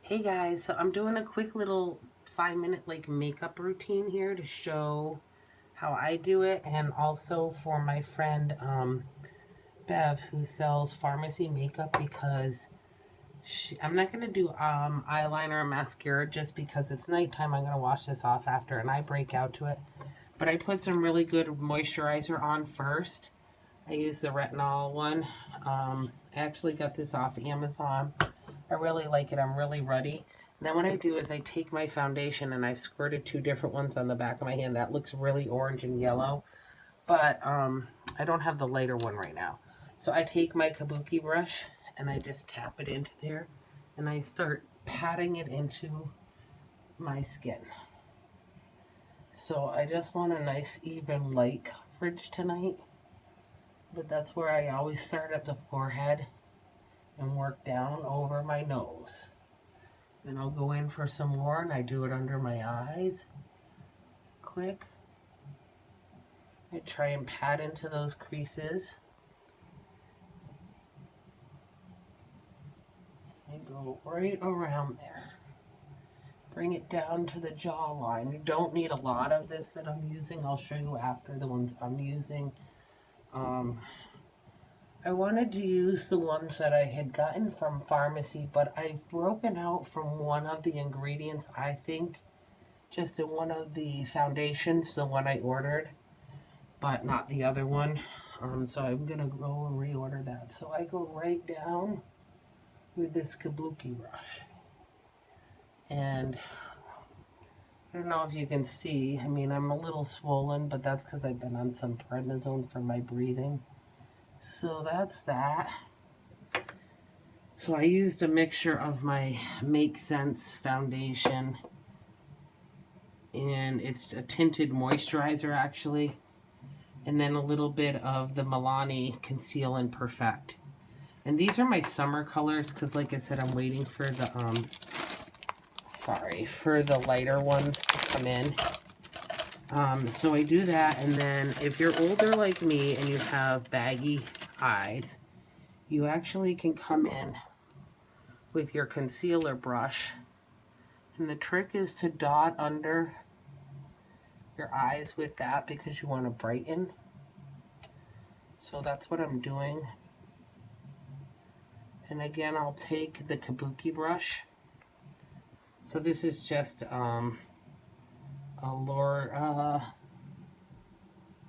Hey guys, so I'm doing a quick little 5 minute like makeup routine here to show how I do it, and also for my friend Bev, who sells pharmacy makeup, because I'm not gonna do eyeliner or mascara just because it's nighttime. I'm gonna wash this off after and I break out to it. But I put some really good moisturizer on first. I use the retinol one. I actually got this off Amazon. I really like it. I'm really ruddy. And then what I do is I take my foundation, and I've squirted two different ones on the back of my hand. That looks really orange and yellow. But I don't have the lighter one right now. So I take my kabuki brush and I just tap it into there. And I start patting it into my skin. So I just want a nice even light coverage tonight. But that's where I always start at the forehead and work down over my nose. Then I'll go in for some more, and I do it under my eyes. Quick. I try and pat into those creases. I go right around there. Bring it down to the jawline. You don't need a lot of this that I'm using. I'll show you after the ones I'm using. I wanted to use the ones that I had gotten from pharmacy, but I've broken out from one of the ingredients, I think, just in one of the foundations, the one I ordered, but not the other one. So I'm going to go and reorder that. So I go right down with this kabuki brush. And I don't know if you can see, I mean, I'm a little swollen, but that's because I've been on some prednisone for my breathing. So that's that. So I used a mixture of my Make Sense foundation, and it's a tinted moisturizer actually, and then a little bit of the Milani Conceal and Perfect. And these are my summer colors because, like I said, I'm waiting for the for the lighter ones to come in. So I do that, and then if you're older like me and you have baggy eyes, you actually can come in with your concealer brush, and the trick is to dot under your eyes with that because you want to brighten. So that's what I'm doing. And again, I'll take the kabuki brush. So this is just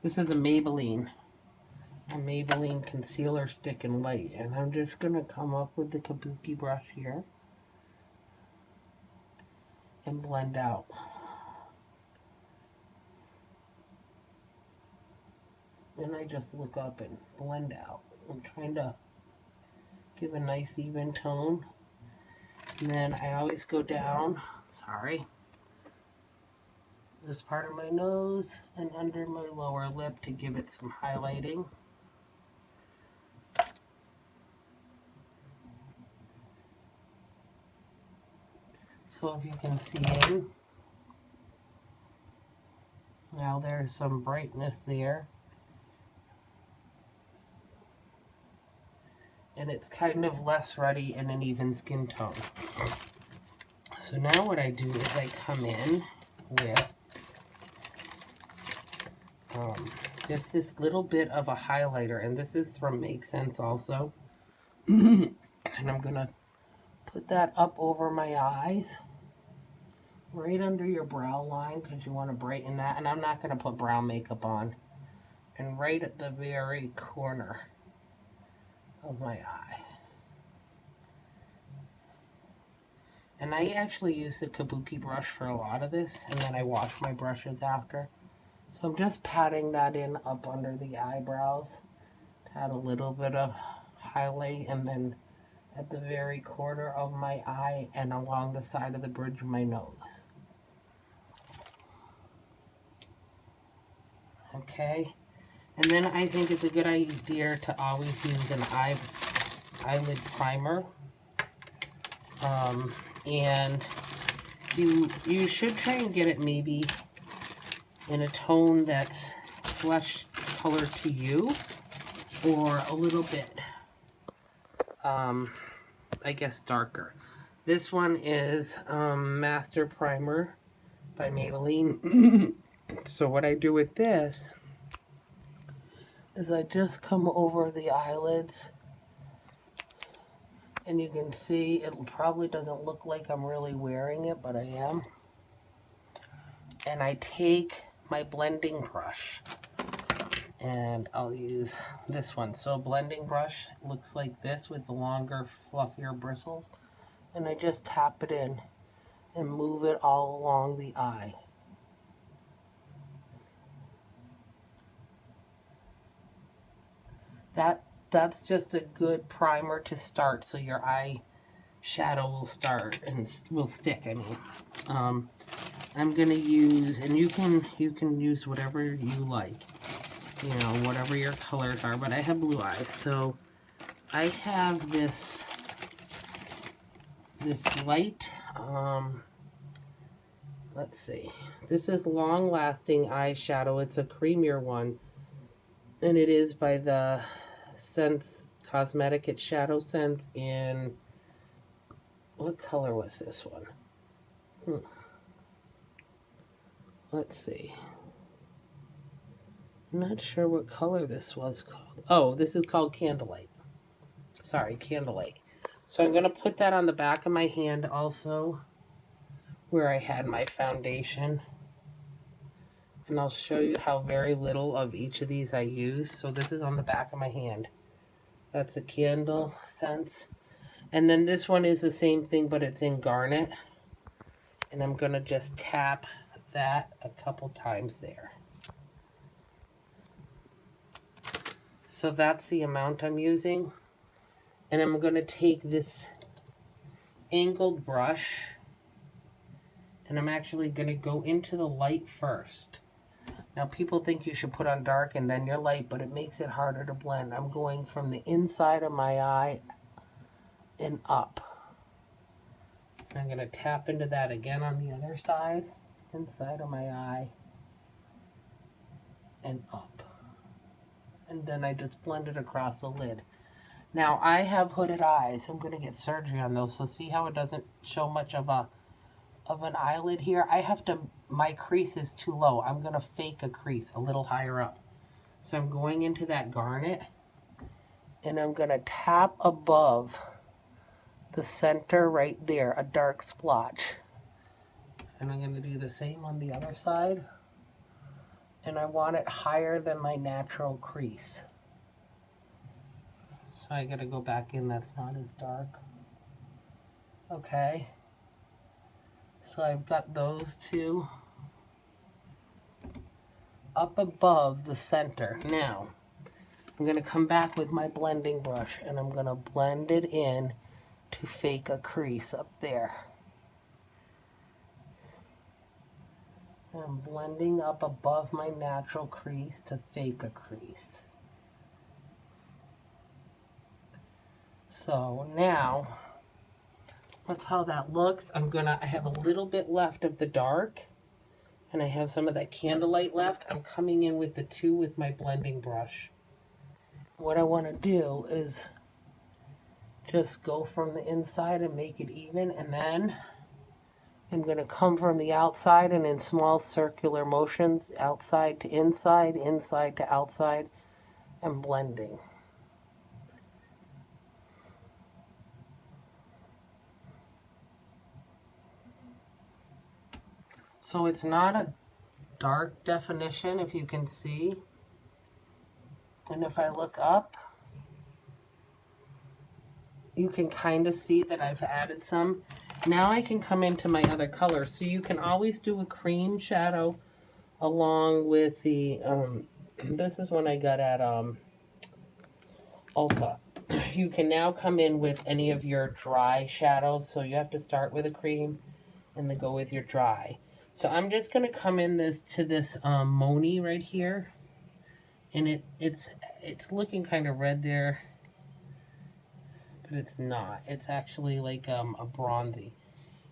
this is a Maybelline concealer stick in light, and I'm just gonna come up with the kabuki brush here and blend out. And I just look up and blend out. I'm trying to give a nice even tone. And then I always go down, this part of my nose and under my lower lip to give it some highlighting. So if you can see it, now there's some brightness there. And it's kind of less ruddy and an even skin tone. So now what I do is I come in with just this little bit of a highlighter, and this is from Make Sense also. And I'm gonna put that up over my eyes, right under your brow line, because you want to brighten that. And I'm not gonna put brown makeup on. And right at the very corner of my eye. And I actually use the kabuki brush for a lot of this, and then I wash my brushes after. So I'm just patting that in up under the eyebrows to add a little bit of highlight, and then at the very corner of my eye and along the side of the bridge of my nose. Okay, and then I think it's a good idea to always use an eyelid primer. And you should try and get it maybe in a tone that's flesh color to you, or a little bit, I guess, darker. This one is Master Primer by Maybelline. So what I do with this is I just come over the eyelids, and you can see it probably doesn't look like I'm really wearing it, but I am. And I take my blending brush, and I'll use this one. So a blending brush looks like this with the longer, fluffier bristles. And I just tap it in and move it all along the eye. That's just a good primer to start, so your eye shadow will start and will stick. I mean, I'm gonna use, and you can use whatever you like, you know, whatever your colors are. But I have blue eyes, so I have this light. Let's see. This is Long Lasting Eyeshadow. It's a creamier one, and it is by the Sense Cosmetic. It's Shadow Sense in, what color was this one? Let's see. I'm not sure what color this was called. Oh, this is called Candlelight. Sorry, Candlelight. So I'm going to put that on the back of my hand also, where I had my foundation. And I'll show you how very little of each of these I use. So this is on the back of my hand. That's a Candle Sense. And then this one is the same thing, but it's in Garnet. And I'm going to just tap that a couple times there. So that's the amount I'm using. And I'm going to take this angled brush, and I'm actually going to go into the light first. Now people think you should put on dark and then your light, but it makes it harder to blend. I'm going from the inside of my eye and up. And I'm going to tap into that again on the other side, inside of my eye and up. And then I just blend it across the lid. Now I have hooded eyes. I'm going to get surgery on those. So see how it doesn't show much of an eyelid here? I have to, my crease is too low. I'm going to fake a crease a little higher up. So I'm going into that Garnet, and I'm going to tap above the center right there, a dark splotch. And I'm going to do the same on the other side. And I want it higher than my natural crease. So I got to go back in, that's not as dark. Okay. So I've got those two up above the center. Now, I'm going to come back with my blending brush, and I'm going to blend it in to fake a crease up there. I'm blending up above my natural crease to fake a crease. So now, that's how that looks. I have a little bit left of the dark, and I have some of that Candlelight left. I'm coming in with the two with my blending brush. What I want to do is just go from the inside and make it even, and then I'm going to come from the outside and in small circular motions, outside to inside, inside to outside, and blending. So it's not a dark definition, if you can see. And if I look up, you can kind of see that I've added some. Now I can come into my other colors. So you can always do a cream shadow along with the, this is one I got at Ulta. You can now come in with any of your dry shadows. So you have to start with a cream and then go with your dry. So I'm just going to come in to this Moni right here. And it's looking kind of red there. But it's not. It's actually like a bronzy.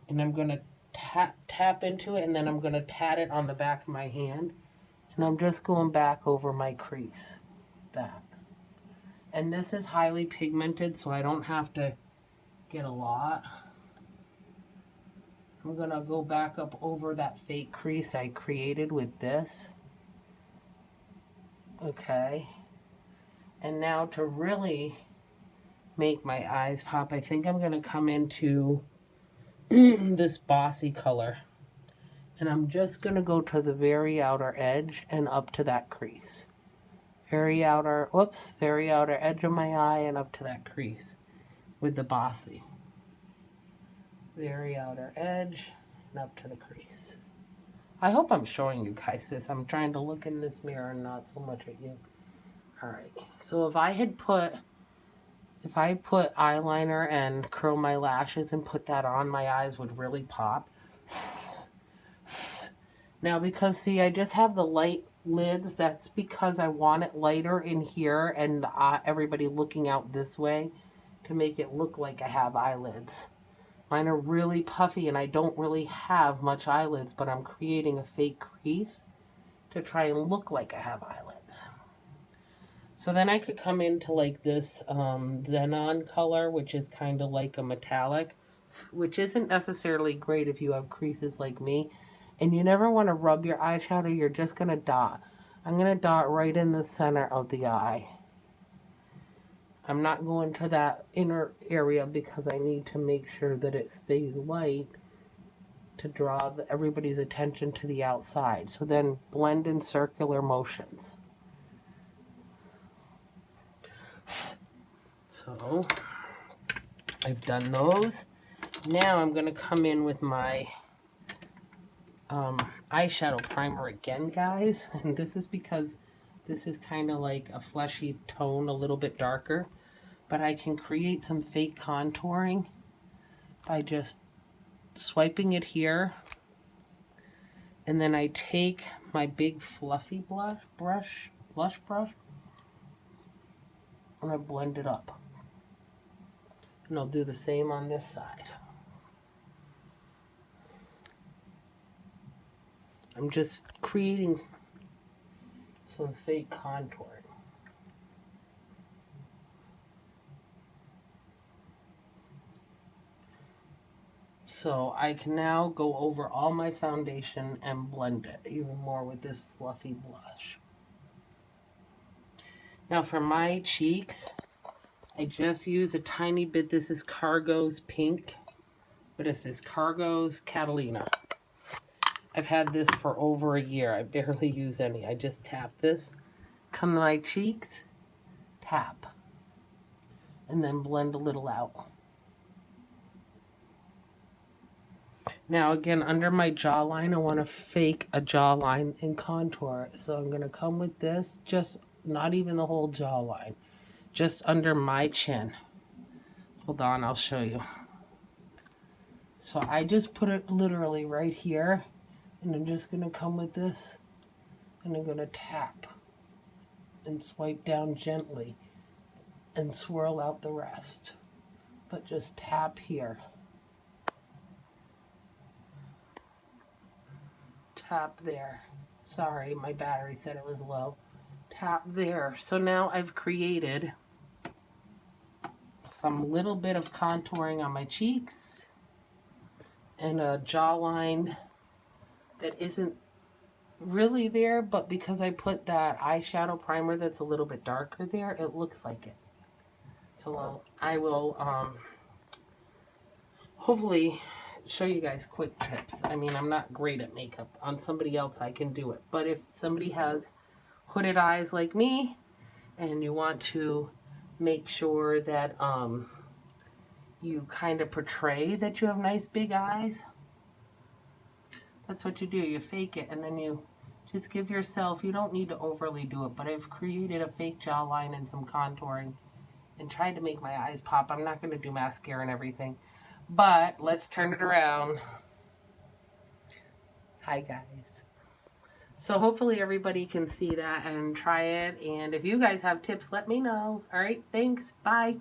And I'm going to tap into it, and then I'm going to pat it on the back of my hand. And I'm just going back over my crease. That. And this is highly pigmented, so I don't have to get a lot. I'm going to go back up over that fake crease I created with this. Okay. And now to really make my eyes pop, I think I'm going to come into this bossy color. And I'm just going to go to the very outer edge and up to that crease. Very outer edge of my eye and up to that crease with the bossy. Very outer edge and up to the crease. I hope I'm showing you guys this. I'm trying to look in this mirror and not so much at you. Alright, so if I put eyeliner and curl my lashes and put that on, my eyes would really pop. Now because see, I just have the light lids, that's because I want it lighter in here and everybody looking out this way to make it look like I have eyelids. Mine are really puffy and I don't really have much eyelids, but I'm creating a fake crease to try and look like I have eyelids. So then I could come into like this xenon color, which is kind of like a metallic, which isn't necessarily great if you have creases like me. And you never want to rub your eyeshadow, you're just going to dot. I'm going to dot right in the center of the eye. I'm not going to that inner area because I need to make sure that it stays light to draw everybody's attention to the outside. So then blend in circular motions. So I've done those. Now I'm going to come in with my eyeshadow primer again, guys. And this is because this is kind of like a fleshy tone, a little bit darker. But I can create some fake contouring by just swiping it here. And then I take my big fluffy blush brush, and I blend it up. And I'll do the same on this side. I'm just creating some fake contouring. So I can now go over all my foundation and blend it even more with this fluffy blush. Now for my cheeks, I just use a tiny bit. This is Cargo's Pink. What is this? Cargo's Catalina. I've had this for over a year. I barely use any. I just tap this, come to my cheeks, tap, and then blend a little out. Now again, under my jawline, I want to fake a jawline and contour it. So I'm going to come with this, just not even the whole jawline, just under my chin. Hold on, I'll show you. So I just put it literally right here, and I'm just going to come with this, and I'm going to tap and swipe down gently and swirl out the rest. But just tap here. Tap there. Sorry, my battery said it was low. Tap there. So now I've created some little bit of contouring on my cheeks and a jawline that isn't really there, but because I put that eyeshadow primer that's a little bit darker there, it looks like it. So I will hopefully show you guys quick tips. I mean, I'm not great at makeup. On somebody else I can do it, but if somebody has hooded eyes like me and you want to make sure that you kind of portray that you have nice big eyes, that's what you do. You fake it and then you just give yourself, you don't need to overly do it, but I've created a fake jawline and some contouring and tried to make my eyes pop. I'm not going to do mascara and everything, but let's turn it around. Hi guys. So hopefully everybody can see that and try it, and if you guys have tips, let me know. All right, thanks, bye.